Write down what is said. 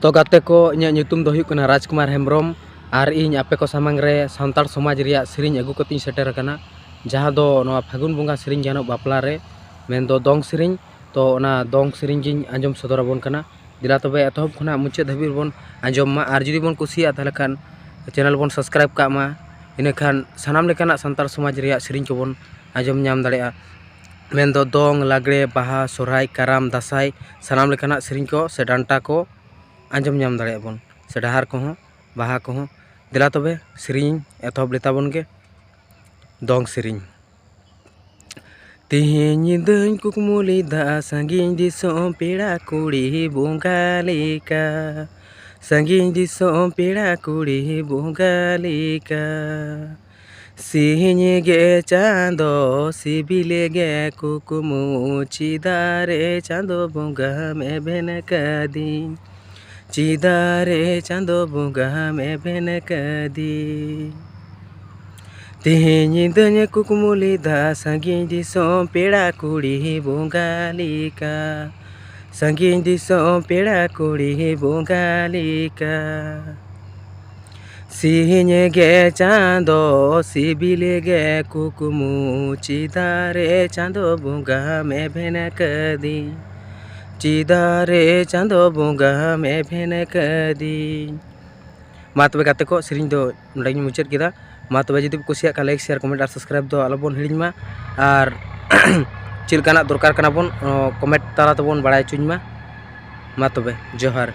तो गाते को इᱧᱟᱹᱜ ᱧᱩᱛᱩᱢ ᱫᱚ ᱦᱩᱭᱩᱜ ᱠᱟᱱᱟ ᱨᱟᱡᱽᱠᱩᱢᱟᱨ ᱦᱮᱢᱵᱨᱚᱢ ᱟᱨ ᱤᱧ ᱟᱯᱮ ᱠᱚ ᱥᱟᱢᱟᱝ ᱨᱮ ᱥᱟᱱᱛᱟᱲ ᱥᱚᱢᱟᱡᱽ ᱨᱮᱭᱟᱜ ᱥᱮᱨᱮᱧ ᱟᱹᱜᱩ ᱠᱟᱛᱮᱧ ᱥᱮᱴᱮᱨ ᱟᱠᱟᱱᱟ ᱡᱟᱦᱟᱸ ᱫᱚ ᱱᱚᱣᱟ ᱯᱷᱟᱹᱜᱩᱱ ᱵᱚᱸᱜᱟ ᱥᱮᱨᱮᱧ ᱜᱟᱱᱚᱜ ᱵᱟᱯᱞᱟ ᱨᱮ ᱢᱮᱱᱫᱚ ᱫᱚᱝ ᱥᱮᱨᱮᱧ ᱛᱚ ᱚᱱᱟ ᱫᱚᱝ ᱥᱮᱨᱮᱧ ᱜᱤᱧ ᱟᱸᱡᱚᱢ ᱥᱚᱫᱚᱨ ᱟᱵᱚᱱ ᱠᱟᱱᱟ ᱫᱮᱞᱟ ᱛᱚᱵᱮ ᱮᱛᱚᱦᱚᱵ ᱠᱷᱚᱱᱟᱜ ᱢᱩᱪᱟᱹᱫ ᱫᱷᱟᱹᱵᱤᱡ ᱵᱚᱱ ᱟᱸᱡᱚᱢ ᱢᱟ ᱟᱨ ᱡᱩᱫᱤ ᱵᱚᱱ ᱠᱩᱥᱤᱭᱟᱜ ᱛᱟᱦᱞᱮ ᱠᱷᱟᱱ ᱪᱮᱱᱮᱞ ᱵᱚᱱ ᱥᱟᱵᱥᱠᱨᱟᱭᱤᱵ ᱠᱟᱜ ᱢᱟ ᱤᱱᱟᱹᱠᱷᱟᱱ ᱥᱟᱱᱟᱢ ᱞᱮᱠᱟᱱᱟᱜ ᱥᱟᱱᱛᱟᱲ ᱥᱚᱢᱟᱡᱽ ᱨᱮᱭᱟᱜ ᱥᱮᱨᱮᱧ ᱠᱚᱵᱚn ᱟᱸᱡᱚᱢ ᱧᱟᱢ ᱫᱟᱲᱮᱭᱟᱜᱼᱟ ᱢᱮᱱᱫᱚ ᱫᱚᱝ ᱞᱟᱜᱽᱲᱮ ᱵᱟᱦᱟ ᱥᱚᱨᱦᱟᱭ ᱠᱟᱨᱟᱢ ᱫᱟᱸᱥᱟᱭ ᱥᱟᱱᱟम ᱞᱮᱠᱟᱱᱟᱜ ᱥᱮᱨᱮᱧ ᱠᱚ ᱥᱮ ᱰᱟᱱᱴᱟ ᱠᱚ ᱟᱸᱡᱚᱢ ᱧᱟᱢ ᱫᱟᱲᱮᱭᱟᱜ ᱵᱚᱱ ᱥᱮ ᱰᱟᱦᱟᱨ ᱠᱚᱦᱚᱸ ᱵᱟᱦᱟ ᱠᱚᱦᱚᱸ ᱫᱮᱞᱟ ᱛᱚᱵᱮ ᱥᱮᱨᱮᱧ ᱮᱛᱚᱦᱚᱵ ᱞᱮᱛᱟ ᱵᱚᱱ ᱜᱮ ᱫᱚᱝ ᱥᱮᱨᱮᱧ ᱛᱮᱦᱮᱧ ᱧᱤᱫᱟᱹᱧ ᱠᱩᱠᱢᱩ ᱞᱮᱫᱟ ᱥᱟᱺᱜᱤᱧ ᱫᱤᱥᱚᱢ ᱯᱮᱲᱟ ᱠᱩᱲᱤ ᱵᱚᱸᱜᱟ ᱞᱮᱠᱟ ᱥᱟᱺᱜᱤᱧ ᱫᱤᱥᱚᱢ ᱯᱮᱲᱟ ᱠᱩᱲᱤ ᱵᱚᱸᱜᱟ ᱞᱮᱠᱟ ᱥᱤᱧ ᱜᱮ ᱪᱟᱸᱫᱚ ᱥᱤᱵᱤᱞ ᱜᱮ ᱠᱩᱠᱢᱩ ᱪᱮᱫᱟᱜ ᱨᱮ ᱪᱟᱸᱫᱚ ᱵᱚᱸᱜᱟᱢ ᱮᱵᱷᱮᱱ ᱠᱟᱫᱤᱧ ᱪᱮᱫᱟᱜ ᱨᱮ ᱪᱟᱸᱫᱚ ᱵᱚᱸᱜᱟᱢ ᱮᱵᱷᱮᱱ ᱠᱟᱫᱤᱧ ᱛᱮᱦᱮᱧ ᱧᱤᱫᱟᱹᱧ ᱠᱩᱠᱢᱩ ᱞᱮᱫᱟ ᱥᱟᱺᱜᱤᱧ ᱫᱤᱥᱚᱢ ᱯᱮᱲᱟ ᱠᱩᱲᱤ ᱵᱚᱸᱜᱟ ᱞᱮᱠᱟ ᱥᱟᱺᱜᱤᱧ ᱫᱤᱥᱚᱢ ᱯᱮᱲᱟ ᱠᱩᱲᱤ ᱵᱚᱸᱜᱟ ᱞᱮᱠᱟ ᱥᱤᱧ ᱜᱮ ᱪᱟᱸᱫᱚ ᱥᱤᱵᱤᱞ ᱜᱮ ᱠᱩᱠᱢᱩ ᱪᱮᱫᱟᱜ ᱨᱮ ᱪᱟᱸᱫᱚ ᱵᱚᱸᱜᱟᱢ ᱮᱵᱷᱮᱱ ᱠᱟᱫᱤᱧ ᱪᱮᱫᱟᱜ ᱨᱮ ᱪᱟᱸᱫᱚ ᱵᱚᱸᱜᱟᱢ ᱮᱵᱷᱮᱱ ᱠᱟᱫᱤᱧ ᱢᱟ ᱛᱚᱵᱮ ᱜᱟᱛᱮ ᱠᱚ ᱥᱮᱨᱮᱧ ᱫᱚ ᱱᱚᱰᱮ ᱜᱤᱧ ᱢᱩᱪᱟᱹᱫ ᱠᱮᱫᱟ ᱢᱟ ᱛᱚᱵᱮ ᱡᱩᱫᱤ ᱯᱮ ᱠᱩᱥᱤᱭᱟᱜ ᱠᱷᱟᱱ ᱞᱟᱭᱤᱠ ᱥᱮᱭᱟᱨ ᱠᱚᱢᱮᱱᱴ ᱟᱨ ᱥᱟᱵᱥᱠᱨᱟᱭᱤᱵ ᱫᱚ ᱟᱞᱚᱵᱚᱱ ᱦᱤᱲᱤᱧ ᱢᱟ ᱟᱨ ᱪᱮᱫ ᱞᱮᱠᱟᱱᱟᱜ ᱫᱚᱨᱠᱟর ᱠᱟᱱᱟ ᱵᱚᱱ ᱠᱚᱢᱮᱱᱴ ᱛᱟᱞᱟ ᱛᱮᱵᱚᱱ ᱵᱟᱲᱟᱭ ᱦᱚᱪᱚᱧ ᱢᱟ ᱛᱚᱵᱮ ᱡᱚᱦᱟᱨ।